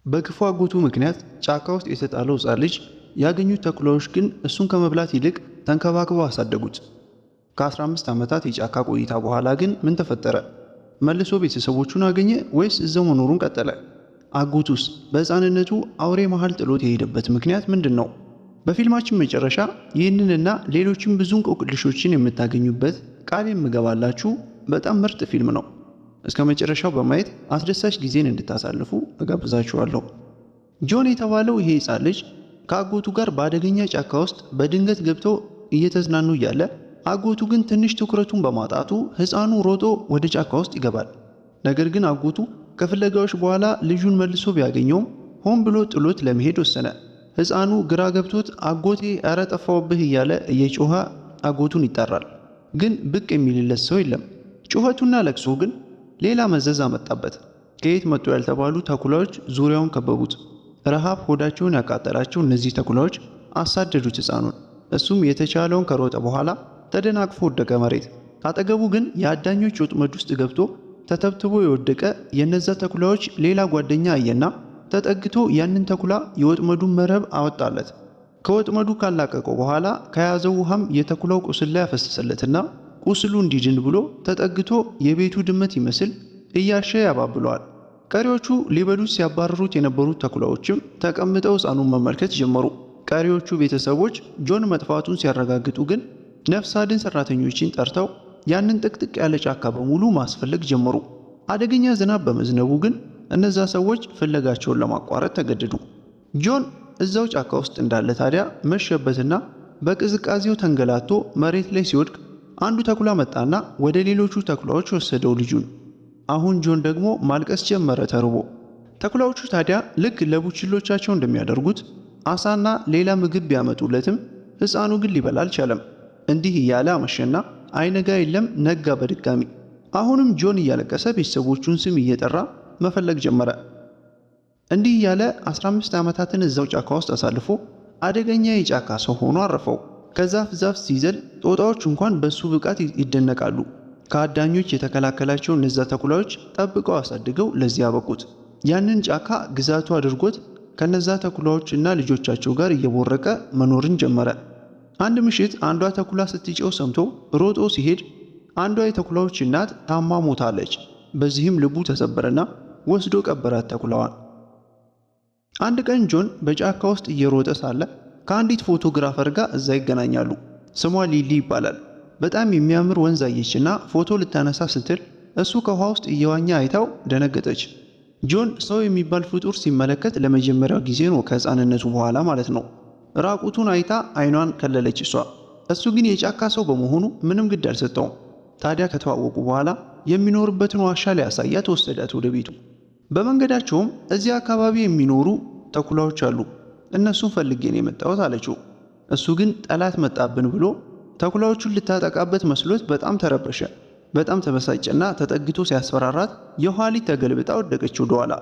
በክፉ አጎቱ ምክንያት ጫካ ውስጥ የተጣለው ሕፃን ልጅ ያገኙት ተኩላዎች ግን እሱን ከመብላት ይልቅ ተንከባክበው አሳደጉት። ከ15 ዓመታት የጫካ ቆይታ በኋላ ግን ምን ተፈጠረ? መልሶ ቤተሰቦቹን አገኘ ወይስ እዛው መኖሩን ቀጠለ? አጎቱስ በሕፃንነቱ አውሬ መሃል ጥሎት የሄደበት ምክንያት ምንድን ነው? በፊልማችን መጨረሻ ይህንንና ሌሎችም ብዙ እንቆቅልሾችን የምታገኙበት ቃል የምገባላችሁ በጣም ምርጥ ፊልም ነው። እስከ መጨረሻው በማየት አስደሳች ጊዜን እንድታሳልፉ እጋብዛችኋለሁ። ጆን የተባለው ይሄ ሕፃን ልጅ ከአጎቱ ጋር በአደገኛ ጫካ ውስጥ በድንገት ገብተው እየተዝናኑ እያለ አጎቱ ግን ትንሽ ትኩረቱን በማጣቱ ሕፃኑ ሮጦ ወደ ጫካ ውስጥ ይገባል። ነገር ግን አጎቱ ከፍለጋዎች በኋላ ልጁን መልሶ ቢያገኘውም ሆን ብሎ ጥሎት ለመሄድ ወሰነ። ሕፃኑ ግራ ገብቶት አጎቴ ኧረ ጠፋሁብህ እያለ እየጮኸ አጎቱን ይጠራል። ግን ብቅ የሚልለት ሰው የለም። ጩኸቱና ለቅሶ ግን ሌላ መዘዝ አመጣበት። ከየት መጡ ያልተባሉ ተኩላዎች ዙሪያውን ከበቡት። ረሃብ ሆዳቸውን ያቃጠላቸው እነዚህ ተኩላዎች አሳደዱት ሕፃኑን። እሱም የተቻለውን ከሮጠ በኋላ ተደናቅፎ ወደቀ መሬት። ካጠገቡ ግን የአዳኞች ወጥመድ ውስጥ ገብቶ ተተብትቦ የወደቀ የነዛ ተኩላዎች ሌላ ጓደኛ አየና ተጠግቶ ያንን ተኩላ የወጥመዱን መረብ አወጣለት። ከወጥመዱ ካላቀቀው በኋላ ከያዘው ውሃም የተኩላው ቁስል ላይ ያፈሰሰለትና ቁስሉ እንዲድን ብሎ ተጠግቶ የቤቱ ድመት ይመስል እያሸ ያባብለዋል። ቀሪዎቹ ሊበሉት ሲያባረሩት የነበሩት ተኩላዎችም ተቀምጠው ሕፃኑን መመልከት ጀመሩ። ቀሪዎቹ ቤተሰቦች ጆን መጥፋቱን ሲያረጋግጡ ግን ነፍስ አድን ሰራተኞችን ጠርተው ያንን ጥቅጥቅ ያለ ጫካ በሙሉ ማስፈለግ ጀመሩ። አደገኛ ዝናብ በመዝነቡ ግን እነዛ ሰዎች ፍለጋቸውን ለማቋረጥ ተገደዱ። ጆን እዛው ጫካ ውስጥ እንዳለ ታዲያ መሸበትና በቅዝቃዜው ተንገላቶ መሬት ላይ ሲወድቅ አንዱ ተኩላ መጣና ወደ ሌሎቹ ተኩላዎች ወሰደው ልጁን። አሁን ጆን ደግሞ ማልቀስ ጀመረ ተርቦ። ተኩላዎቹ ታዲያ ልክ ለቡችሎቻቸው እንደሚያደርጉት አሳና ሌላ ምግብ ቢያመጡለትም ሕፃኑ ግን ሊበላ አልቻለም። እንዲህ እያለ አመሸና አይነጋ የለም ነጋ በድጋሚ። አሁንም ጆን እያለቀሰ ቤተሰቦቹን ስም እየጠራ መፈለግ ጀመረ። እንዲህ እያለ 15 ዓመታትን እዛው ጫካ ውስጥ አሳልፎ አደገኛ የጫካ ሰው ሆኖ አረፈው። ከዛፍ ዛፍ ሲዘል ጦጣዎች እንኳን በሱ ብቃት ይደነቃሉ። ከአዳኞች የተከላከላቸው እነዛ ተኩላዎች ጠብቀው አሳድገው ለዚህ ያበቁት። ያንን ጫካ ግዛቱ አድርጎት ከነዛ ተኩላዎችና ልጆቻቸው ጋር እየቦረቀ መኖርን ጀመረ። አንድ ምሽት አንዷ ተኩላ ስትጮህ ሰምቶ ሮጦ ሲሄድ አንዷ የተኩላዎች እናት ታማ ሞታለች። በዚህም ልቡ ተሰበረና ወስዶ ቀበራት ተኩላዋን። አንድ ቀን ጆን በጫካ ውስጥ እየሮጠ ሳለ ከአንዲት ፎቶግራፈር ጋር እዛ ይገናኛሉ። ስሟ ሊሊ ይባላል። በጣም የሚያምር ወንዝ አየችና ፎቶ ልታነሳ ስትል እሱ ከውሃ ውስጥ እየዋኘ አይታው ደነገጠች። ጆን ሰው የሚባል ፍጡር ሲመለከት ለመጀመሪያው ጊዜ ነው፣ ከሕፃንነቱ በኋላ ማለት ነው። ራቁቱን አይታ አይኗን ከለለች እሷ። እሱ ግን የጫካ ሰው በመሆኑ ምንም ግድ አልሰጠውም። ታዲያ ከተዋወቁ በኋላ የሚኖርበትን ዋሻ ሊያሳያት ወሰዳት ወደ ቤቱ። በመንገዳቸውም እዚያ አካባቢ የሚኖሩ ተኩላዎች አሉ፣ እነሱን ፈልጌ ነው የመጣሁት አለችው። እሱ ግን ጠላት መጣብን ብሎ ተኩላዎቹን ልታጠቃበት መስሎት በጣም ተረበሸ። በጣም ተበሳጨና ተጠግቶ ሲያስፈራራት የኋሊት ተገልብጣ ወደቀች ወደኋላ።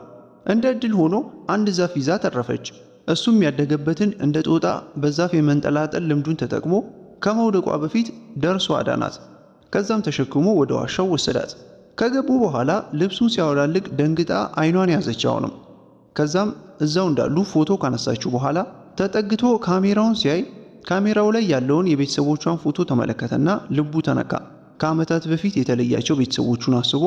እንደ ዕድል ሆኖ አንድ ዛፍ ይዛ ተረፈች። እሱም ያደገበትን እንደ ጦጣ በዛፍ የመንጠላጠል ልምዱን ተጠቅሞ ከመውደቋ በፊት ደርሶ አዳናት። ከዛም ተሸክሞ ወደ ዋሻው ወሰዳት። ከገቡ በኋላ ልብሱን ሲያወላልቅ ደንግጣ አይኗን ያዘች አሁንም። ከዛም እዛው እንዳሉ ፎቶ ካነሳችሁ በኋላ ተጠግቶ ካሜራውን ሲያይ ካሜራው ላይ ያለውን የቤተሰቦቿን ፎቶ ተመለከተና ልቡ ተነካ። ከዓመታት በፊት የተለያቸው ቤተሰቦቹን አስቦ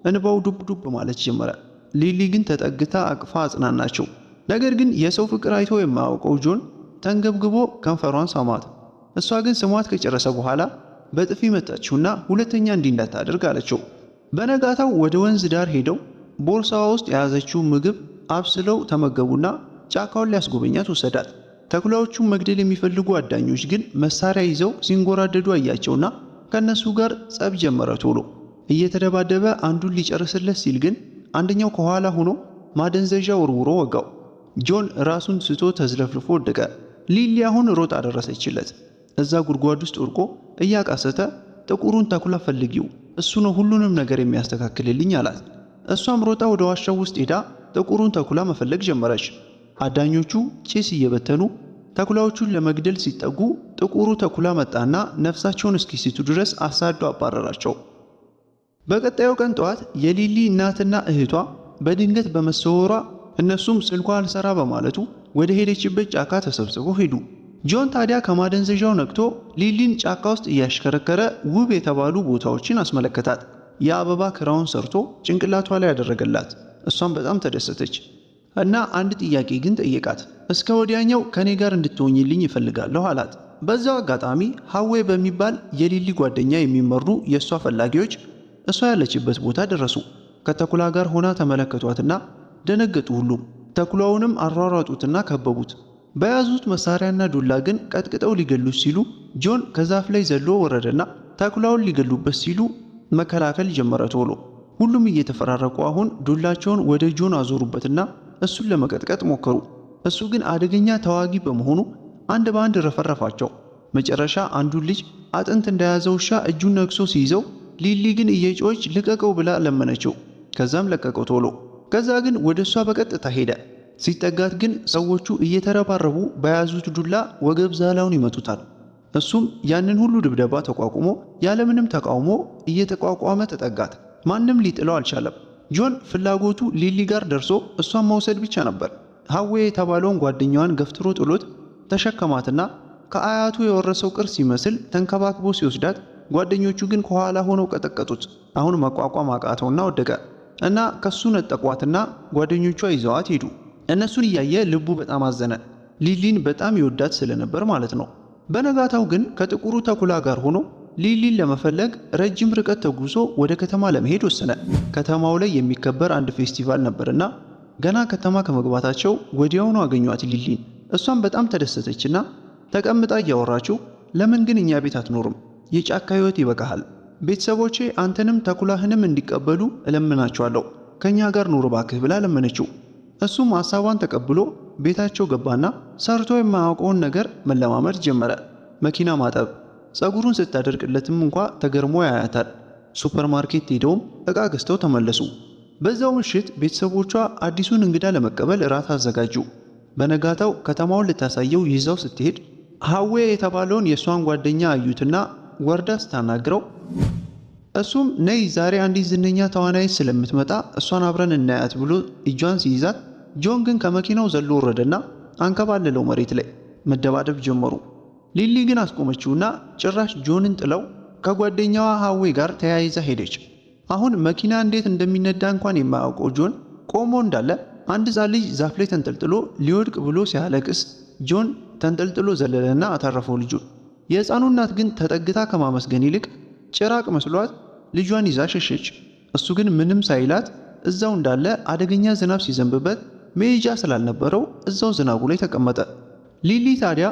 እንባው ዱብ ዱብ ማለት ጀመረ። ሊሊ ግን ተጠግታ አቅፋ አጽናናቸው። ነገር ግን የሰው ፍቅር አይቶ የማያውቀው ጆን ተንገብግቦ ከንፈሯን ሳማት። እሷ ግን ስሟት ከጨረሰ በኋላ በጥፊ መታችውና ሁለተኛ እንዲህ እንዳታደርግ አለችው። በነጋታው ወደ ወንዝ ዳር ሄደው ቦርሳዋ ውስጥ የያዘችው ምግብ አብስለው ተመገቡና ጫካውን ሊያስጎበኛት ወሰዳት። ተኩላዎቹን መግደል የሚፈልጉ አዳኞች ግን መሳሪያ ይዘው ሲንጎራደዱ አያቸውና ከነሱ ጋር ጸብ ጀመረ። ቶሎ እየተደባደበ አንዱን ሊጨርስለት ሲል ግን አንደኛው ከኋላ ሆኖ ማደንዘዣ ወርውሮ ወጋው። ጆን ራሱን ስቶ ተዝለፍልፎ ወደቀ። ሊሊ አሁን ሮጣ ደረሰችለት። እዛ ጉድጓድ ውስጥ ወድቆ እያቃሰተ ጥቁሩን ተኩላ ፈልጊው፣ እሱ ነው ሁሉንም ነገር የሚያስተካክልልኝ አላት። እሷም ሮጣ ወደ ዋሻው ውስጥ ሄዳ ጥቁሩን ተኩላ መፈለግ ጀመረች። አዳኞቹ ጭስ እየበተኑ ተኩላዎቹን ለመግደል ሲጠጉ ጥቁሩ ተኩላ መጣና ነፍሳቸውን እስኪስቱ ድረስ አሳዶ አባረራቸው። በቀጣዩ ቀን ጠዋት የሊሊ እናትና እህቷ በድንገት በመሰወሯ እነሱም ስልኳ አልሰራ በማለቱ ወደ ሄደችበት ጫካ ተሰብስበው ሄዱ። ጆን ታዲያ ከማደንዘዣው ነቅቶ ሊሊን ጫካ ውስጥ እያሽከረከረ ውብ የተባሉ ቦታዎችን አስመለከታት። የአበባ ክራውን ሰርቶ ጭንቅላቷ ላይ ያደረገላት። እሷም በጣም ተደሰተች እና አንድ ጥያቄ ግን ጠየቃት። እስከ ወዲያኛው ከኔ ጋር እንድትሆኝልኝ ይፈልጋለሁ አላት። በዛው አጋጣሚ ሀዌ በሚባል የሊሊ ጓደኛ የሚመሩ የእሷ ፈላጊዎች እሷ ያለችበት ቦታ ደረሱ። ከተኩላ ጋር ሆና ተመለከቷትና ደነገጡ። ሁሉም ተኩላውንም አሯሯጡትና ከበቡት። በያዙት መሳሪያና ዱላ ግን ቀጥቅጠው ሊገሉት ሲሉ ጆን ከዛፍ ላይ ዘሎ ወረደና ተኩላውን ሊገሉበት ሲሉ መከላከል ጀመረ ቶሎ። ሁሉም እየተፈራረቁ አሁን ዱላቸውን ወደ ጆን አዞሩበትና እሱን ለመቀጥቀጥ ሞከሩ። እሱ ግን አደገኛ ተዋጊ በመሆኑ አንድ በአንድ ረፈረፋቸው። መጨረሻ አንዱን ልጅ አጥንት እንደያዘ ውሻ እጁን ነክሶ ሲይዘው ሊሊ ግን እየጮች ልቀቀው ብላ ለመነችው። ከዛም ለቀቀው ቶሎ። ከዛ ግን ወደ እሷ በቀጥታ ሄደ። ሲጠጋት ግን ሰዎቹ እየተረባረቡ በያዙት ዱላ ወገብ ዛላውን ይመቱታል። እሱም ያንን ሁሉ ድብደባ ተቋቁሞ ያለምንም ተቃውሞ እየተቋቋመ ተጠጋት። ማንም ሊጥለው አልቻለም። ጆን ፍላጎቱ ሊሊ ጋር ደርሶ እሷን መውሰድ ብቻ ነበር። ሀዌ የተባለውን ጓደኛዋን ገፍትሮ ጥሎት ተሸከማትና ከአያቱ የወረሰው ቅርስ ሲመስል ተንከባክቦ ሲወስዳት፣ ጓደኞቹ ግን ከኋላ ሆነው ቀጠቀጡት። አሁን መቋቋም አቃተውና ወደቀ እና ከሱ ነጠቋትና ጓደኞቿ ይዘዋት ሄዱ። እነሱን እያየ ልቡ በጣም አዘነ። ሊሊን በጣም ይወዳት ስለነበር ማለት ነው። በነጋታው ግን ከጥቁሩ ተኩላ ጋር ሆኖ ሊሊን ለመፈለግ ረጅም ርቀት ተጉዞ ወደ ከተማ ለመሄድ ወሰነ። ከተማው ላይ የሚከበር አንድ ፌስቲቫል ነበርና ገና ከተማ ከመግባታቸው ወዲያውኑ አገኟት ሊሊን። እሷም በጣም ተደሰተችና ተቀምጣ እያወራችው ለምን ግን እኛ ቤት አትኖርም? የጫካ ህይወት ይበቃሃል። ቤተሰቦቼ አንተንም ተኩላህንም እንዲቀበሉ እለምናቸዋለሁ። ከኛ ጋር ኑር እባክህ ብላ ለመነችው። እሱም ሐሳቧን ተቀብሎ ቤታቸው ገባና ሰርቶ የማያውቀውን ነገር መለማመድ ጀመረ። መኪና ማጠብ፣ ጸጉሩን ስታደርቅለትም እንኳ ተገርሞ ያያታል። ሱፐርማርኬት ሄደውም ዕቃ ገዝተው ተመለሱ። በዛው ምሽት ቤተሰቦቿ አዲሱን እንግዳ ለመቀበል እራት አዘጋጁ። በነጋታው ከተማውን ልታሳየው ይዛው ስትሄድ ሀዌ የተባለውን የእሷን ጓደኛ አዩትና ወርዳ ስታናግረው እሱም ነይ ዛሬ አንዲት ዝነኛ ተዋናይት ስለምትመጣ እሷን አብረን እናያት ብሎ እጇን ሲይዛት፣ ጆን ግን ከመኪናው ዘሎ ወረደና አንከባለለው መሬት ላይ። መደባደብ ጀመሩ። ሊሊ ግን አስቆመችውና ጭራሽ ጆንን ጥለው ከጓደኛዋ ሀዌ ጋር ተያይዛ ሄደች። አሁን መኪና እንዴት እንደሚነዳ እንኳን የማያውቀው ጆን ቆሞ እንዳለ አንድ ሕፃን ልጅ ዛፍ ላይ ተንጠልጥሎ ሊወድቅ ብሎ ሲያለቅስ ጆን ተንጠልጥሎ ዘለለና አታረፈው ልጁን። የሕፃኑ እናት ግን ተጠግታ ከማመስገን ይልቅ ጭራቅ መስሏት ልጇን ይዛ ሸሸች። እሱ ግን ምንም ሳይላት እዛው እንዳለ አደገኛ ዝናብ ሲዘንብበት መሄጃ ስላልነበረው እዛው ዝናቡ ላይ ተቀመጠ። ሊሊ ታዲያ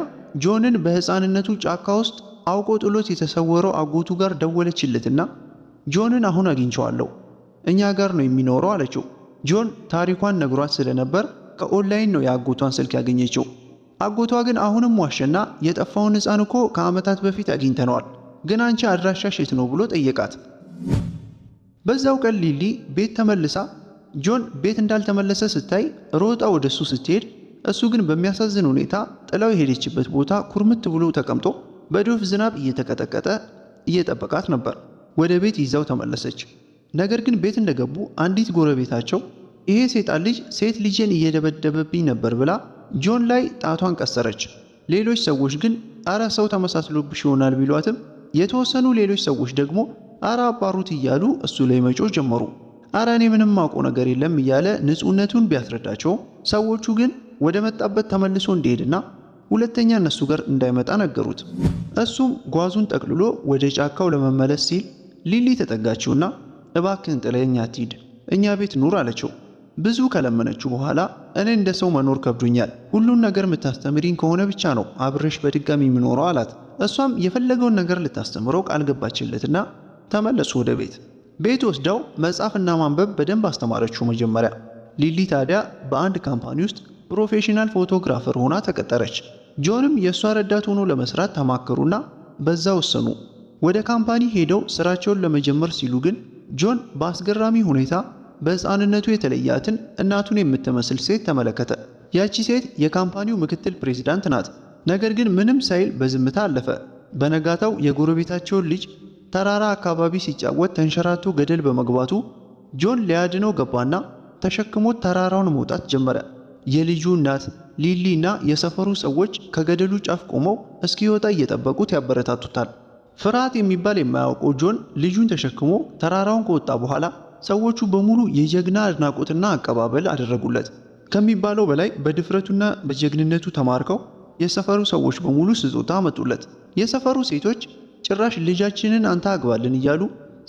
ጆንን በሕፃንነቱ ጫካ ውስጥ አውቆ ጥሎት የተሰወረው አጎቱ ጋር ደወለችለትና ጆንን አሁን አግኝቼዋለሁ፣ እኛ ጋር ነው የሚኖረው አለችው። ጆን ታሪኳን ነግሯት ስለነበር ከኦንላይን ነው የአጎቷን ስልክ ያገኘችው። አጎቷ ግን አሁንም ዋሸና የጠፋውን ሕፃን እኮ ከዓመታት በፊት አግኝተነዋል፣ ግን አንቺ አድራሻሽ የት ነው ብሎ ጠየቃት። በዛው ቀን ሊሊ ቤት ተመልሳ ጆን ቤት እንዳልተመለሰ ስታይ ሮጣ ወደሱ ስትሄድ እሱ ግን በሚያሳዝን ሁኔታ ጥላው የሄደችበት ቦታ ኩርምት ብሎ ተቀምጦ በዶፍ ዝናብ እየተቀጠቀጠ እየጠበቃት ነበር። ወደ ቤት ይዛው ተመለሰች። ነገር ግን ቤት እንደገቡ አንዲት ጎረቤታቸው ይሄ ሴጣን ልጅ ሴት ልጄን እየደበደበብኝ ነበር ብላ ጆን ላይ ጣቷን ቀሰረች። ሌሎች ሰዎች ግን አረ ሰው ተመሳስሎብሽ ይሆናል ቢሏትም የተወሰኑ ሌሎች ሰዎች ደግሞ አረ አባሩት እያሉ እሱ ላይ መጮህ ጀመሩ። አረ እኔ ምንም ማውቀው ነገር የለም እያለ ንጹህነቱን ቢያስረዳቸው ሰዎቹ ግን ወደ መጣበት ተመልሶ እንዲሄድና ሁለተኛ እነሱ ጋር እንዳይመጣ ነገሩት። እሱም ጓዙን ጠቅልሎ ወደ ጫካው ለመመለስ ሲል ሊሊ ተጠጋችውና እባክህን ጥለኸኝ አትሂድ፣ እኛ ቤት ኑር አለችው። ብዙ ከለመነችው በኋላ እኔ እንደ ሰው መኖር ከብዶኛል፣ ሁሉን ነገር የምታስተምሪኝ ከሆነ ብቻ ነው አብረሽ በድጋሚ የምኖረው አላት። እሷም የፈለገውን ነገር ልታስተምረው ቃል ገባችለትና ተመለሱ ወደ ቤት። ቤት ወስዳው መጻፍና ማንበብ በደንብ አስተማረችው መጀመሪያ። ሊሊ ታዲያ በአንድ ካምፓኒ ውስጥ ፕሮፌሽናል ፎቶግራፈር ሆና ተቀጠረች። ጆንም የእሷ ረዳት ሆኖ ለመስራት ተማከሩና በዛ ወሰኑ። ወደ ካምፓኒ ሄደው ስራቸውን ለመጀመር ሲሉ ግን ጆን በአስገራሚ ሁኔታ በሕፃንነቱ የተለያትን እናቱን የምትመስል ሴት ተመለከተ። ያቺ ሴት የካምፓኒው ምክትል ፕሬዝዳንት ናት። ነገር ግን ምንም ሳይል በዝምታ አለፈ። በነጋታው የጎረቤታቸውን ልጅ ተራራ አካባቢ ሲጫወት ተንሸራቶ ገደል በመግባቱ ጆን ሊያድነው ገባና ተሸክሞት ተራራውን መውጣት ጀመረ። የልጁ እናት ሊሊ እና የሰፈሩ ሰዎች ከገደሉ ጫፍ ቆመው እስኪወጣ እየጠበቁት ያበረታቱታል። ፍርሃት የሚባል የማያውቀው ጆን ልጁን ተሸክሞ ተራራውን ከወጣ በኋላ ሰዎቹ በሙሉ የጀግና አድናቆትና አቀባበል አደረጉለት። ከሚባለው በላይ በድፍረቱና በጀግንነቱ ተማርከው የሰፈሩ ሰዎች በሙሉ ስጦታ አመጡለት። የሰፈሩ ሴቶች ጭራሽ ልጃችንን አንተ አግባልን እያሉ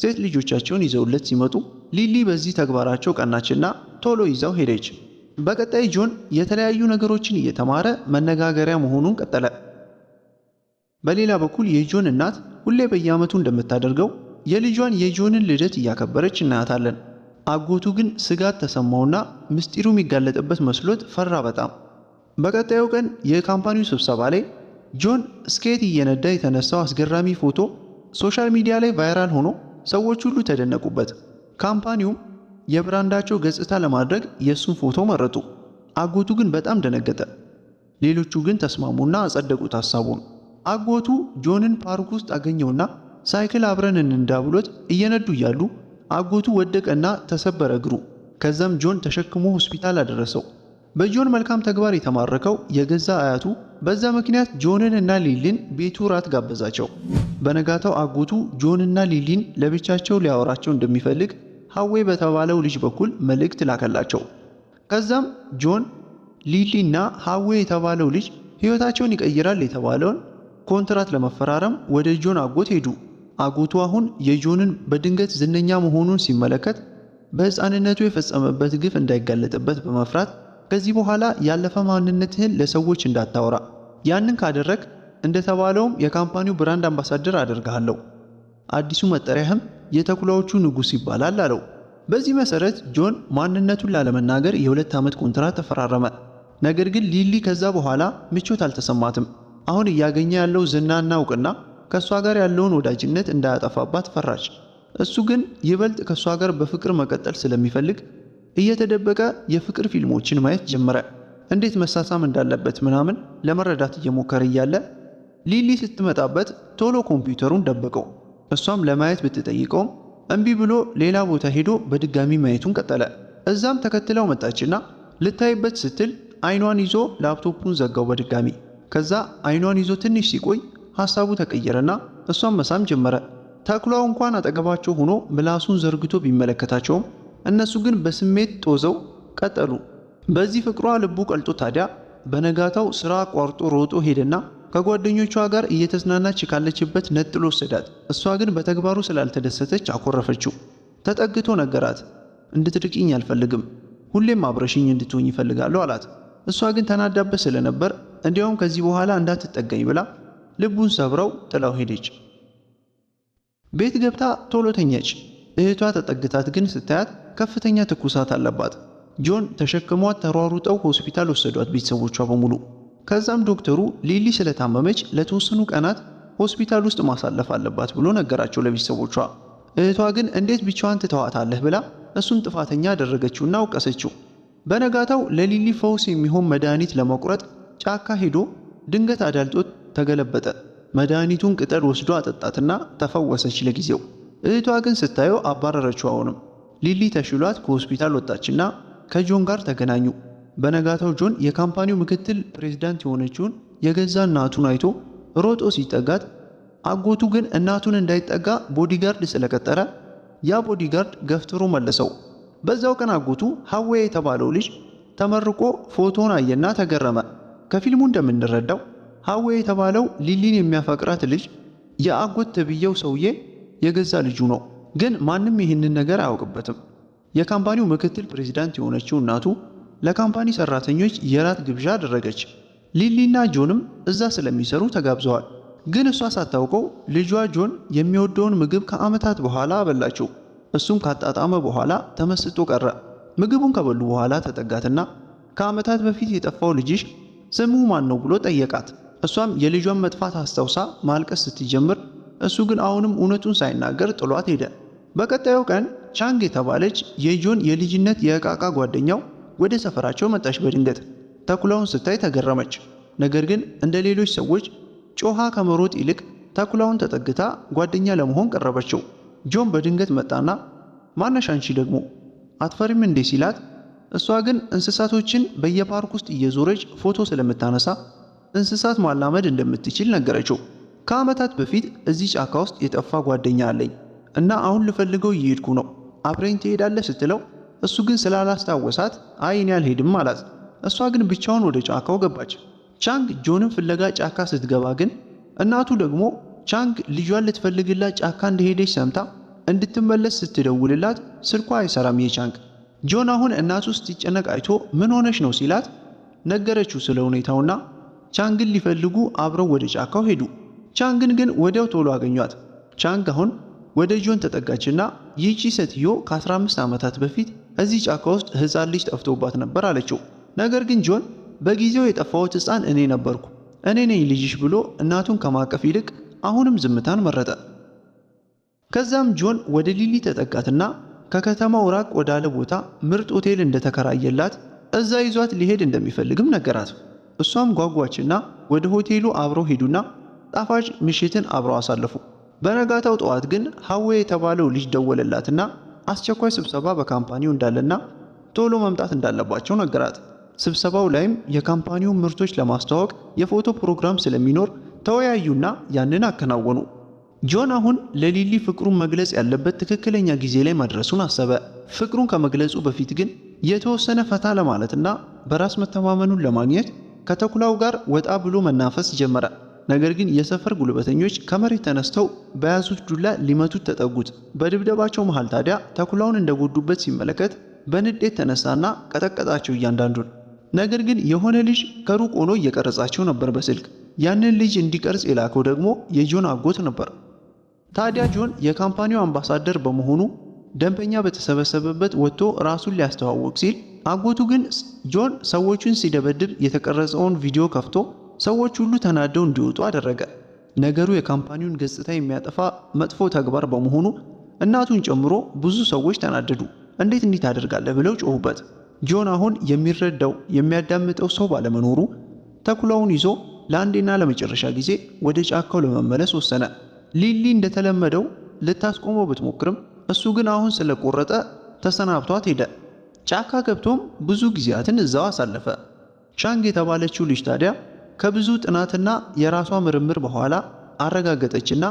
ሴት ልጆቻቸውን ይዘውለት ሲመጡ ሊሊ በዚህ ተግባራቸው ቀናችና ቶሎ ይዛው ሄደች። በቀጣይ ጆን የተለያዩ ነገሮችን እየተማረ መነጋገሪያ መሆኑን ቀጠለ። በሌላ በኩል የጆን እናት ሁሌ በየዓመቱ እንደምታደርገው የልጇን የጆንን ልደት እያከበረች እናያታለን። አጎቱ ግን ስጋት ተሰማውና ምስጢሩ የሚጋለጥበት መስሎት ፈራ በጣም። በቀጣዩ ቀን የካምፓኒው ስብሰባ ላይ ጆን ስኬት እየነዳ የተነሳው አስገራሚ ፎቶ ሶሻል ሚዲያ ላይ ቫይራል ሆኖ ሰዎች ሁሉ ተደነቁበት። ካምፓኒውም የብራንዳቸው ገጽታ ለማድረግ የሱን ፎቶ መረጡ። አጎቱ ግን በጣም ደነገጠ። ሌሎቹ ግን ተስማሙና አጸደቁት ሐሳቡን። አጎቱ ጆንን ፓርክ ውስጥ አገኘውና ሳይክል አብረን እንንዳ ብሎት እየነዱ እያሉ አጎቱ ወደቀና ተሰበረ እግሩ። ከዛም ጆን ተሸክሞ ሆስፒታል አደረሰው። በጆን መልካም ተግባር የተማረከው የገዛ አያቱ በዛ ምክንያት ጆንን እና ሊሊን ቤቱ ራት ጋበዛቸው። በነጋታው አጎቱ ጆንና ሊሊን ለብቻቸው ሊያወራቸው እንደሚፈልግ ሀዌ በተባለው ልጅ በኩል መልእክት ላከላቸው። ከዛም ጆን፣ ሊሊ እና ሀዌ የተባለው ልጅ ሕይወታቸውን ይቀይራል የተባለውን ኮንትራት ለመፈራረም ወደ ጆን አጎት ሄዱ። አጎቱ አሁን የጆንን በድንገት ዝነኛ መሆኑን ሲመለከት በሕፃንነቱ የፈጸመበት ግፍ እንዳይጋለጥበት በመፍራት ከዚህ በኋላ ያለፈ ማንነትህን ለሰዎች እንዳታወራ፣ ያንን ካደረግ እንደተባለውም የካምፓኒው ብራንድ አምባሳደር አደርግሃለሁ፣ አዲሱ መጠሪያህም የተኩላዎቹ ንጉሥ ይባላል አለው። በዚህ መሰረት ጆን ማንነቱን ላለመናገር የ2 ዓመት ኮንትራት ተፈራረመ። ነገር ግን ሊሊ ከዛ በኋላ ምቾት አልተሰማትም። አሁን እያገኘ ያለው ዝናና እውቅና ከእሷ ጋር ያለውን ወዳጅነት እንዳያጠፋባት ፈራች። እሱ ግን ይበልጥ ከእሷ ጋር በፍቅር መቀጠል ስለሚፈልግ እየተደበቀ የፍቅር ፊልሞችን ማየት ጀመረ። እንዴት መሳሳም እንዳለበት ምናምን ለመረዳት እየሞከረ እያለ ሊሊ ስትመጣበት ቶሎ ኮምፒውተሩን ደበቀው። እሷም ለማየት ብትጠይቀውም እምቢ ብሎ ሌላ ቦታ ሄዶ በድጋሚ ማየቱን ቀጠለ። እዛም ተከትለው መጣችና ልታይበት ስትል አይኗን ይዞ ላፕቶፑን ዘጋው በድጋሚ። ከዛ አይኗን ይዞ ትንሽ ሲቆይ ሐሳቡ ተቀየረና እሷን መሳም ጀመረ። ተኩላው እንኳን አጠገባቸው ሆኖ ምላሱን ዘርግቶ ቢመለከታቸውም እነሱ ግን በስሜት ጦዘው ቀጠሉ። በዚህ ፍቅሯ ልቡ ቀልጦ ታዲያ በነጋታው ስራ አቋርጦ ሮጦ ሄደና ከጓደኞቿ ጋር እየተዝናናች ካለችበት ነጥሎ ወሰዳት። እሷ ግን በተግባሩ ስላልተደሰተች አኮረፈችው። ተጠግቶ ነገራት። እንድትርቂኝ አልፈልግም፣ ሁሌም አብረሽኝ እንድትሆኝ ይፈልጋለሁ አላት። እሷ ግን ተናዳበት ስለነበር እንዲያውም ከዚህ በኋላ እንዳትጠጋኝ ብላ ልቡን ሰብረው ጥላው ሄደች። ቤት ገብታ ቶሎ ተኛች። እህቷ ተጠግታት ግን ስታያት ከፍተኛ ትኩሳት አለባት። ጆን ተሸክሟት ተሯሩጠው ሆስፒታል ወሰዷት ቤተሰቦቿ በሙሉ። ከዛም ዶክተሩ ሊሊ ስለታመመች ለተወሰኑ ቀናት ሆስፒታል ውስጥ ማሳለፍ አለባት ብሎ ነገራቸው ለቤተሰቦቿ። እህቷ ግን እንዴት ብቻዋን ትተዋታለህ ብላ እሱን ጥፋተኛ አደረገችውና አውቀሰችው። በነጋታው ለሊሊ ፈውስ የሚሆን መድኃኒት ለመቁረጥ ጫካ ሄዶ ድንገት አዳልጦት ተገለበጠ። መድኃኒቱን ቅጠል ወስዶ አጠጣትና ተፈወሰች ለጊዜው። እህቷ ግን ስታየው አባረረችው። አሁንም ሊሊ ተሽሏት ከሆስፒታል ወጣችና ከጆን ጋር ተገናኙ። በነጋታው ጆን የካምፓኒው ምክትል ፕሬዝዳንት የሆነችውን የገዛ እናቱን አይቶ ሮጦ ሲጠጋት፣ አጎቱ ግን እናቱን እንዳይጠጋ ቦዲጋርድ ስለቀጠረ ያ ቦዲጋርድ ገፍትሮ መለሰው። በዛው ቀን አጎቱ ሀዌ የተባለው ልጅ ተመርቆ ፎቶን አየና ተገረመ። ከፊልሙ እንደምንረዳው ሀዌ የተባለው ሊሊን የሚያፈቅራት ልጅ የአጎት ተብየው ሰውዬ የገዛ ልጁ ነው። ግን ማንም ይህንን ነገር አያውቅበትም። የካምፓኒው ምክትል ፕሬዝዳንት የሆነችው እናቱ ለካምፓኒ ሰራተኞች የራት ግብዣ አደረገች። ሊሊና ጆንም እዛ ስለሚሰሩ ተጋብዘዋል። ግን እሷ ሳታውቀው ልጇ ጆን የሚወደውን ምግብ ከዓመታት በኋላ አበላቸው። እሱም ካጣጣመ በኋላ ተመስጦ ቀረ። ምግቡን ከበሉ በኋላ ተጠጋትና ከዓመታት በፊት የጠፋው ልጅሽ ስሙ ማን ነው ብሎ ጠየቃት። እሷም የልጇን መጥፋት አስታውሳ ማልቀስ ስትጀምር እሱ ግን አሁንም እውነቱን ሳይናገር ጥሏት ሄደ። በቀጣዩ ቀን ቻንግ የተባለች የጆን የልጅነት የዕቃቃ ጓደኛው ወደ ሰፈራቸው መጣች በድንገት። ተኩላውን ስታይ ተገረመች። ነገር ግን እንደ ሌሎች ሰዎች ጮሃ ከመሮጥ ይልቅ ተኩላውን ተጠግታ ጓደኛ ለመሆን ቀረበችው። ጆን በድንገት መጣና ማነሽ አንቺ ደግሞ አትፈሪም እንዴ ሲላት እሷ ግን እንስሳቶችን በየፓርክ ውስጥ እየዞረች ፎቶ ስለምታነሳ እንስሳት ማላመድ እንደምትችል ነገረችው። ከዓመታት በፊት እዚህ ጫካ ውስጥ የጠፋ ጓደኛ አለኝ እና አሁን ልፈልገው እየሄድኩ ነው፣ አብረኝ ትሄዳለህ ስትለው እሱ ግን ስላላስታወሳት አይ እኔ አልሄድም አላት። እሷ ግን ብቻውን ወደ ጫካው ገባች። ቻንግ ጆንን ፍለጋ ጫካ ስትገባ ግን እናቱ ደግሞ ቻንግ ልጇን ልትፈልግላት ጫካ እንደሄደች ሰምታ እንድትመለስ ስትደውልላት ስልኳ አይሰራም የቻንግ። ጆን አሁን እናቱ ስትጨነቅ አይቶ ምን ሆነች ነው ሲላት ነገረችው ስለ ሁኔታውና ቻንግን ሊፈልጉ አብረው ወደ ጫካው ሄዱ። ቻንግን ግን ወዲያው ቶሎ አገኟት። ቻንግ አሁን ወደ ጆን ተጠጋችና ይህቺ ሴትዮ ከ15 ዓመታት በፊት እዚህ ጫካ ውስጥ ሕፃን ልጅ ጠፍቶባት ነበር አለችው። ነገር ግን ጆን በጊዜው የጠፋሁት ሕፃን እኔ ነበርኩ፣ እኔ ነኝ ልጅሽ ብሎ እናቱን ከማቀፍ ይልቅ አሁንም ዝምታን መረጠ። ከዛም ጆን ወደ ሊሊ ተጠጋትና ከከተማው ራቅ ወዳለ ቦታ ምርጥ ሆቴል እንደተከራየላት እዛ ይዟት ሊሄድ እንደሚፈልግም ነገራት። እሷም ጓጓችና ወደ ሆቴሉ አብረው ሄዱና ጣፋጭ ምሽትን አብረው አሳለፉ። በነጋታው ጠዋት ግን ሀዌ የተባለው ልጅ ደወለላትና አስቸኳይ ስብሰባ በካምፓኒው እንዳለና ቶሎ መምጣት እንዳለባቸው ነገራት። ስብሰባው ላይም የካምፓኒውን ምርቶች ለማስተዋወቅ የፎቶ ፕሮግራም ስለሚኖር ተወያዩና ያንን አከናወኑ። ጆን አሁን ለሊሊ ፍቅሩን መግለጽ ያለበት ትክክለኛ ጊዜ ላይ መድረሱን አሰበ። ፍቅሩን ከመግለጹ በፊት ግን የተወሰነ ፈታ ለማለትና በራስ መተማመኑን ለማግኘት ከተኩላው ጋር ወጣ ብሎ መናፈስ ጀመረ። ነገር ግን የሰፈር ጉልበተኞች ከመሬት ተነስተው በያዙት ዱላ ሊመቱት ተጠጉት። በድብደባቸው መሃል ታዲያ ተኩላውን እንደጎዱበት ሲመለከት በንዴት ተነሳና ቀጠቀጣቸው እያንዳንዱን። ነገር ግን የሆነ ልጅ ከሩቅ ሆኖ እየቀረጻቸው ነበር በስልክ። ያንን ልጅ እንዲቀርጽ የላከው ደግሞ የጆን አጎት ነበር። ታዲያ ጆን የካምፓኒው አምባሳደር በመሆኑ ደንበኛ በተሰበሰበበት ወጥቶ ራሱን ሊያስተዋውቅ ሲል አጎቱ ግን ጆን ሰዎቹን ሲደበድብ የተቀረጸውን ቪዲዮ ከፍቶ ሰዎች ሁሉ ተናደው እንዲወጡ አደረገ። ነገሩ የካምፓኒውን ገጽታ የሚያጠፋ መጥፎ ተግባር በመሆኑ እናቱን ጨምሮ ብዙ ሰዎች ተናደዱ። እንዴት እንዲህ ታደርጋለህ ብለው ጮሁበት። ጆን አሁን የሚረዳው የሚያዳምጠው ሰው ባለመኖሩ ተኩላውን ይዞ ለአንዴና ለመጨረሻ ጊዜ ወደ ጫካው ለመመለስ ወሰነ። ሊሊ እንደተለመደው ልታስቆመው ብትሞክርም እሱ ግን አሁን ስለቆረጠ ተሰናብቷት ሄደ። ጫካ ገብቶም ብዙ ጊዜያትን እዛው አሳለፈ። ቻንግ የተባለችው ልጅ ታዲያ ከብዙ ጥናትና የራሷ ምርምር በኋላ አረጋገጠችና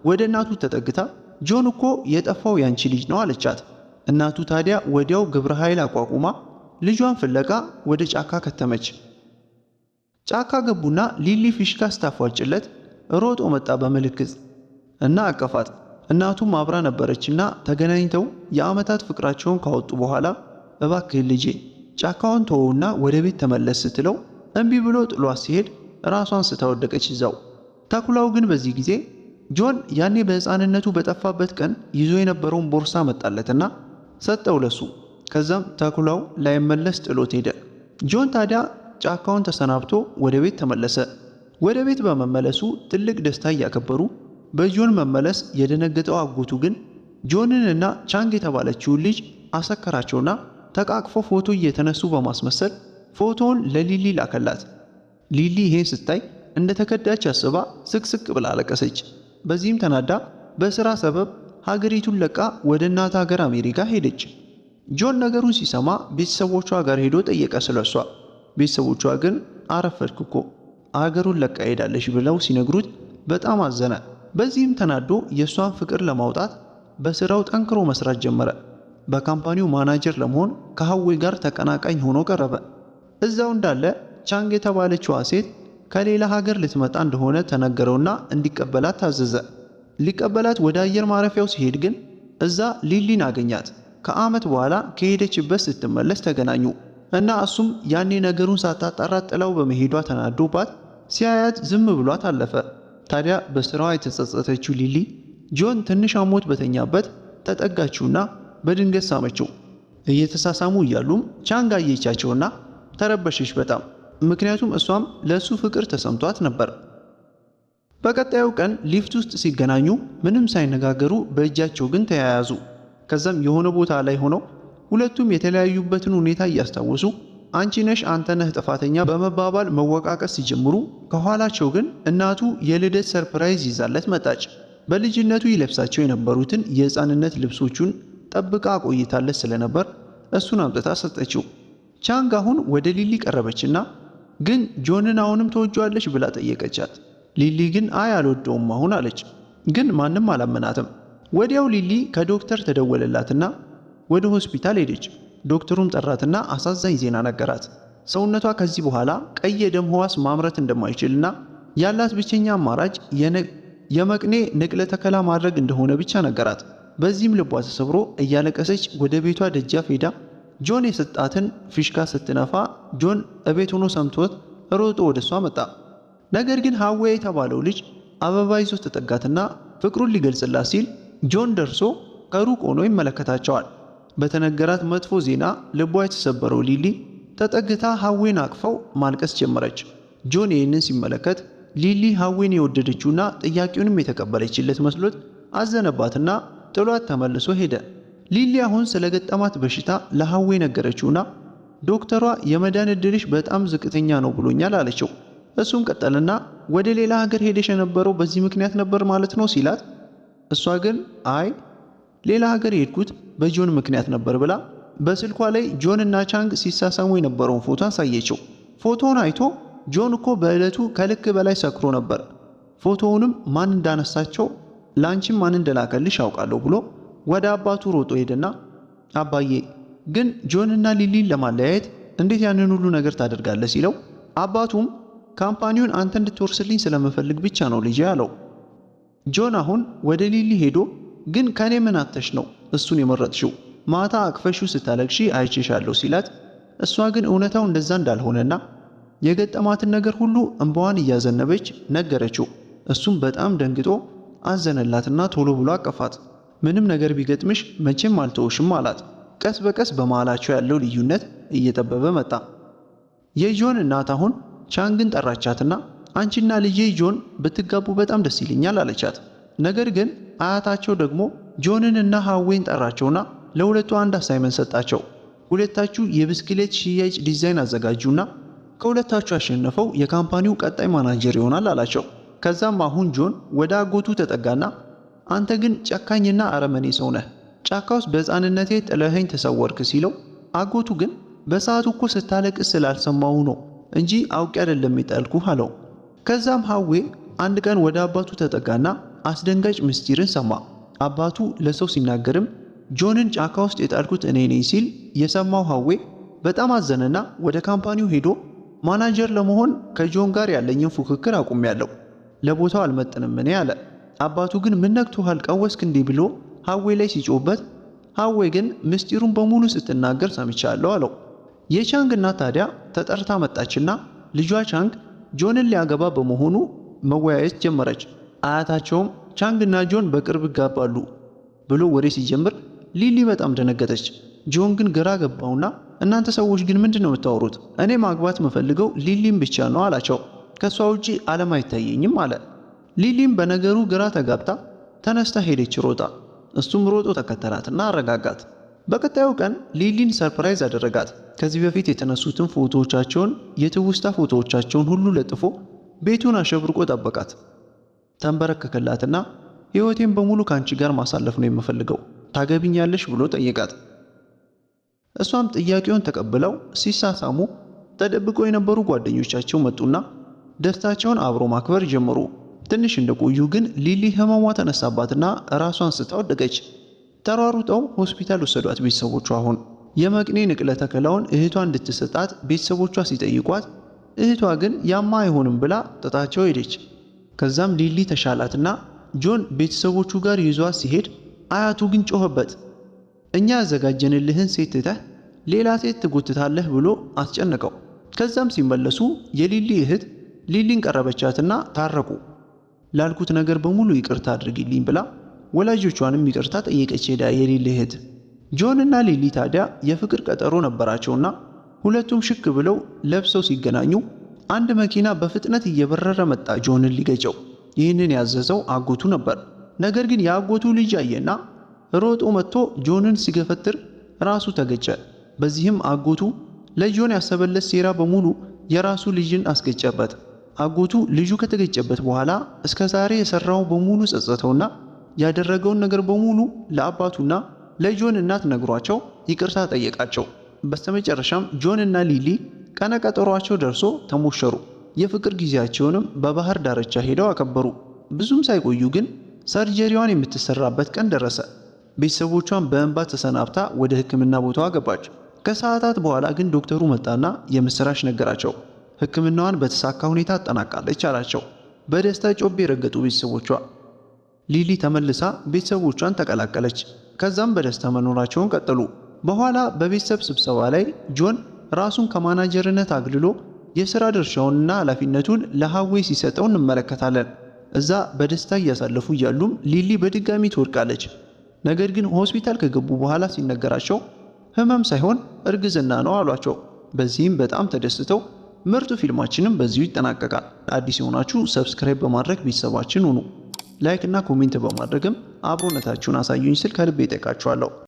ወደ እናቱ ተጠግታ ጆን እኮ የጠፋው ያንቺ ልጅ ነው አለቻት። እናቱ ታዲያ ወዲያው ግብረ ኃይል አቋቁማ ልጇን ፍለጋ ወደ ጫካ ከተመች። ጫካ ገቡና ሊሊ ፊሽካ ስታፏጭለት ሮጦ መጣ በምልክት እና አቀፋት። እናቱም አብራ ነበረችና ተገናኝተው የዓመታት ፍቅራቸውን ካወጡ በኋላ እባክህ ልጄ ጫካውን ተወውና ወደ ቤት ተመለስ ስትለው እምቢ ብሎ ጥሏት ሲሄድ ራሷን ስታወደቀች ይዛው። ተኩላው ግን በዚህ ጊዜ ጆን ያኔ በሕፃንነቱ በጠፋበት ቀን ይዞ የነበረውን ቦርሳ መጣለትና ሰጠው ለሱ። ከዛም ተኩላው ላይመለስ ጥሎት ሄደ። ጆን ታዲያ ጫካውን ተሰናብቶ ወደ ቤት ተመለሰ። ወደ ቤት በመመለሱ ትልቅ ደስታ እያከበሩ በጆን መመለስ የደነገጠው አጎቱ ግን ጆንንና ቻንግ የተባለችውን ልጅ አሰከራቸውና ተቃቅፎ ፎቶ እየተነሱ በማስመሰል ፎቶውን ለሊሊ ላከላት። ሊሊ ይሄን ስታይ እንደተከዳች አስባ ስቅስቅ ብላ አለቀሰች። በዚህም ተናዳ በስራ ሰበብ ሀገሪቱን ለቃ ወደ እናት ሀገር አሜሪካ ሄደች። ጆን ነገሩን ሲሰማ ቤተሰቦቿ ጋር ሄዶ ጠየቀ ስለሷ። ቤተሰቦቿ ግን አረፈድክ እኮ ሀገሩን ለቃ ሄዳለች ብለው ሲነግሩት በጣም አዘነ። በዚህም ተናዶ የሷን ፍቅር ለማውጣት በስራው ጠንክሮ መስራት ጀመረ። በካምፓኒው ማናጀር ለመሆን ከሀዌ ጋር ተቀናቃኝ ሆኖ ቀረበ። እዛው እንዳለ ቻንግ የተባለችዋ ሴት ከሌላ ሀገር ልትመጣ እንደሆነ ተነገረውና እንዲቀበላት ታዘዘ። ሊቀበላት ወደ አየር ማረፊያው ሲሄድ ግን እዛ ሊሊን አገኛት። ከዓመት በኋላ ከሄደችበት ስትመለስ ተገናኙ እና እሱም ያኔ ነገሩን ሳታጣራ ጥላው በመሄዷ ተናዶባት ሲያያት ዝም ብሏት አለፈ። ታዲያ በስራዋ የተጸጸተችው ሊሊ ጆን ትንሽ አሞት በተኛበት ተጠጋችውና በድንገት ሳመችው። እየተሳሳሙ እያሉም ቻንግ አየቻቸውና ተረበሸች በጣም። ምክንያቱም እሷም ለሱ ፍቅር ተሰምቷት ነበር። በቀጣዩ ቀን ሊፍት ውስጥ ሲገናኙ ምንም ሳይነጋገሩ በእጃቸው ግን ተያያዙ። ከዛም የሆነ ቦታ ላይ ሆነው ሁለቱም የተለያዩበትን ሁኔታ እያስታወሱ አንቺ ነሽ አንተ ነህ ጥፋተኛ በመባባል መወቃቀስ ሲጀምሩ ከኋላቸው ግን እናቱ የልደት ሰርፕራይዝ ይዛለት መጣች። በልጅነቱ ይለብሳቸው የነበሩትን የሕፃንነት ልብሶቹን ጠብቃ ቆይታለት ስለነበር እሱን አምጥታ ሰጠችው። ቻንግ አሁን ወደ ሊሊ ቀረበችና ግን ጆንን አሁንም ተወጇለች ብላ ጠየቀቻት። ሊሊ ግን አይ አልወደውም አሁን አለች። ግን ማንም አላመናትም። ወዲያው ሊሊ ከዶክተር ተደወለላትና ወደ ሆስፒታል ሄደች። ዶክተሩም ጠራትና አሳዛኝ ዜና ነገራት። ሰውነቷ ከዚህ በኋላ ቀይ የደም ሕዋስ ማምረት እንደማይችልና ያላት ብቸኛ አማራጭ የመቅኔ ንቅለ ተከላ ማድረግ እንደሆነ ብቻ ነገራት። በዚህም ልቧ ተሰብሮ እያለቀሰች ወደ ቤቷ ደጃፍ ሄዳ ጆን የሰጣትን ፊሽካ ስትነፋ ጆን እቤት ሆኖ ሰምቶት ሮጦ ወደ እሷ መጣ። ነገር ግን ሀዌ የተባለው ልጅ አበባ ይዞ ተጠጋትና ፍቅሩን ሊገልጽላት ሲል ጆን ደርሶ ከሩቅ ሆኖ ይመለከታቸዋል። በተነገራት መጥፎ ዜና ልቧ የተሰበረው ሊሊ ተጠግታ ሀዌን አቅፈው ማልቀስ ጀመረች። ጆን ይህንን ሲመለከት ሊሊ ሀዌን የወደደችውና ጥያቄውንም የተቀበለችለት መስሎት አዘነባትና ጥሏት ተመልሶ ሄደ። ሊሊ አሁን ስለገጠማት በሽታ ለሀዌ ነገረችውና ዶክተሯ የመዳን ዕድልሽ በጣም ዝቅተኛ ነው ብሎኛል አለችው። እሱም ቀጠልና ወደ ሌላ ሀገር ሄደሽ የነበረው በዚህ ምክንያት ነበር ማለት ነው ሲላት፣ እሷ ግን አይ ሌላ ሀገር የሄድኩት በጆን ምክንያት ነበር ብላ በስልኳ ላይ ጆን እና ቻንግ ሲሳሳሙ የነበረውን ፎቶ አሳየችው። ፎቶውን አይቶ ጆን እኮ በዕለቱ ከልክ በላይ ሰክሮ ነበር፣ ፎቶውንም ማን እንዳነሳቸው ላንቺም ማን እንደላከልሽ ያውቃለሁ ብሎ ወደ አባቱ ሮጦ ሄደና አባዬ ግን ጆንና ሊሊን ለማለያየት እንዴት ያንን ሁሉ ነገር ታደርጋለህ ሲለው፣ አባቱም ካምፓኒውን አንተ እንድትወርስልኝ ስለምፈልግ ብቻ ነው ልጄ አለው። ጆን አሁን ወደ ሊሊ ሄዶ ግን ከኔ ምን አተሽ ነው እሱን የመረጥሽው? ማታ አቅፈሽው ስታለቅሺ አይቼሻለሁ ሲላት፣ እሷ ግን እውነታው እንደዛ እንዳልሆነና የገጠማትን ነገር ሁሉ እንባዋን እያዘነበች ነገረችው። እሱም በጣም ደንግጦ አዘነላትና ቶሎ ብሎ አቀፋት። ምንም ነገር ቢገጥምሽ መቼም አልተውሽም አላት። ቀስ በቀስ በመሃላቸው ያለው ልዩነት እየጠበበ መጣ። የጆን እናት አሁን ቻንግን ጠራቻትና አንቺና ልጄ ጆን ብትጋቡ በጣም ደስ ይለኛል አለቻት። ነገር ግን አያታቸው ደግሞ ጆንን እና ሀዌን ጠራቸውና ለሁለቱ አንድ አሳይመንት ሰጣቸው። ሁለታችሁ የብስክሌት ሽያጭ ዲዛይን አዘጋጁና ከሁለታችሁ ያሸነፈው የካምፓኒው ቀጣይ ማናጀር ይሆናል አላቸው። ከዛም አሁን ጆን ወደ አጎቱ ተጠጋና አንተ ግን ጨካኝና አረመኔ ሰው ነህ፣ ጫካ ውስጥ በሕፃንነቴ ጥለኸኝ ተሰወርክ ሲለው፣ አጎቱ ግን በሰዓቱ እኮ ስታለቅስ ስላልሰማሁ ነው እንጂ አውቄ አይደለም የጣልኩህ አለው። ከዛም ሀዌ አንድ ቀን ወደ አባቱ ተጠጋና አስደንጋጭ ምስጢርን ሰማ። አባቱ ለሰው ሲናገርም ጆንን ጫካ ውስጥ የጣልኩት እኔ ነኝ ሲል የሰማው ሀዌ በጣም አዘነና ወደ ካምፓኒው ሄዶ ማናጀር ለመሆን ከጆን ጋር ያለኝን ፉክክር አቁሜያለሁ፣ ለቦታው አልመጥንም እኔ አለ። አባቱ ግን ምን ነክቶሃል ቀወስክ እንዲህ ብሎ ሀዌ ላይ ሲጮህበት፣ ሀዌ ግን ምስጢሩን በሙሉ ስትናገር ሰምቻለሁ አለው። የቻንግ እናት ታዲያ ተጠርታ መጣችና ልጇ ቻንግ ጆንን ሊያገባ በመሆኑ መወያየት ጀመረች። አያታቸውም ቻንግ እና ጆን በቅርብ ይጋባሉ ብሎ ወሬ ሲጀምር ሊሊ በጣም ደነገጠች። ጆን ግን ግራ ገባውና እናንተ ሰዎች ግን ምንድን ነው የምታወሩት? እኔ ማግባት የምፈልገው ሊሊም ብቻ ነው አላቸው። ከሷ ውጪ ዓለም አይታየኝም አለ። ሊሊም በነገሩ ግራ ተጋብታ ተነስታ ሄደች ሮጣ። እሱም ሮጦ ተከተላትና አረጋጋት። በቀጣዩ ቀን ሊሊን ሰርፕራይዝ አደረጋት። ከዚህ በፊት የተነሱትን ፎቶዎቻቸውን የትውስታ ፎቶዎቻቸውን ሁሉ ለጥፎ ቤቱን አሸብርቆ ጠበቃት። ተንበረከከላትና ሕይወቴን በሙሉ ካንቺ ጋር ማሳለፍ ነው የምፈልገው፣ ታገቢኛለሽ ብሎ ጠየቃት። እሷም ጥያቄውን ተቀብለው ሲሳሳሙ ተደብቀው የነበሩ ጓደኞቻቸው መጡና ደስታቸውን አብሮ ማክበር ጀመሩ። ትንሽ እንደቆዩ ግን ሊሊ ህመሟ ተነሳባትና ራሷን ስታ ወደቀች። ተሯሩጠው ሆስፒታል ወሰዷት ቤተሰቦቿ። አሁን የመቅኔ ንቅለ ተከላውን እህቷ እንድትሰጣት ቤተሰቦቿ ሲጠይቋት እህቷ ግን ያማ አይሆንም ብላ ጥታቸው ሄደች። ከዛም ሊሊ ተሻላትና ጆን ቤተሰቦቹ ጋር ይዟት ሲሄድ አያቱ ግን ጮኸበት። እኛ ያዘጋጀንልህን ሴት ትተህ ሌላ ሴት ትጎትታለህ ብሎ አስጨነቀው። ከዛም ሲመለሱ የሊሊ እህት ሊሊን ቀረበቻትና ታረቁ። ላልኩት ነገር በሙሉ ይቅርታ አድርጊልኝ ብላ ወላጆቿንም ይቅርታ ጠየቀች ሄዳ የሊሊ እህት። ጆን እና ሊሊ ታዲያ የፍቅር ቀጠሮ ነበራቸውና ሁለቱም ሽክ ብለው ለብሰው ሲገናኙ አንድ መኪና በፍጥነት እየበረረ መጣ ጆንን ሊገጨው። ይህንን ያዘዘው አጎቱ ነበር። ነገር ግን የአጎቱ ልጅ አየና ሮጦ መጥቶ ጆንን ሲገፈትር ራሱ ተገጨ። በዚህም አጎቱ ለጆን ያሰበለት ሴራ በሙሉ የራሱ ልጅን አስገጨበት። አጎቱ ልጁ ከተገጨበት በኋላ እስከ ዛሬ የሰራው በሙሉ ጸጸተውና ያደረገውን ነገር በሙሉ ለአባቱና ለጆን እናት ነግሯቸው ይቅርታ ጠየቃቸው። በስተመጨረሻም ጆን እና ሊሊ ቀነቀጠሯቸው ደርሶ ተሞሸሩ። የፍቅር ጊዜያቸውንም በባህር ዳርቻ ሄደው አከበሩ። ብዙም ሳይቆዩ ግን ሰርጀሪዋን የምትሰራበት ቀን ደረሰ። ቤተሰቦቿን በእንባ ተሰናብታ ወደ ሕክምና ቦታዋ ገባች። ከሰዓታት በኋላ ግን ዶክተሩ መጣና የምስራች ነገራቸው። ሕክምናዋን በተሳካ ሁኔታ አጠናቃለች አላቸው። በደስታ ጮቤ የረገጡ ቤተሰቦቿ። ሊሊ ተመልሳ ቤተሰቦቿን ተቀላቀለች። ከዛም በደስታ መኖራቸውን ቀጠሉ። በኋላ በቤተሰብ ስብሰባ ላይ ጆን ራሱን ከማናጀርነት አግልሎ የሥራ ድርሻውንና ኃላፊነቱን ለሃዌይ ሲሰጠው እንመለከታለን። እዛ በደስታ እያሳለፉ እያሉም ሊሊ በድጋሚ ትወድቃለች። ነገር ግን ሆስፒታል ከገቡ በኋላ ሲነገራቸው ህመም ሳይሆን እርግዝና ነው አሏቸው። በዚህም በጣም ተደስተው ምርጡ ፊልማችንም በዚሁ ይጠናቀቃል። አዲስ የሆናችሁ ሰብስክራይብ በማድረግ ቤተሰባችን ሁኑ። ላይክ እና ኮሜንት በማድረግም አብሮነታችሁን አሳዩኝ ስል ከልቤ እጠይቃችኋለሁ።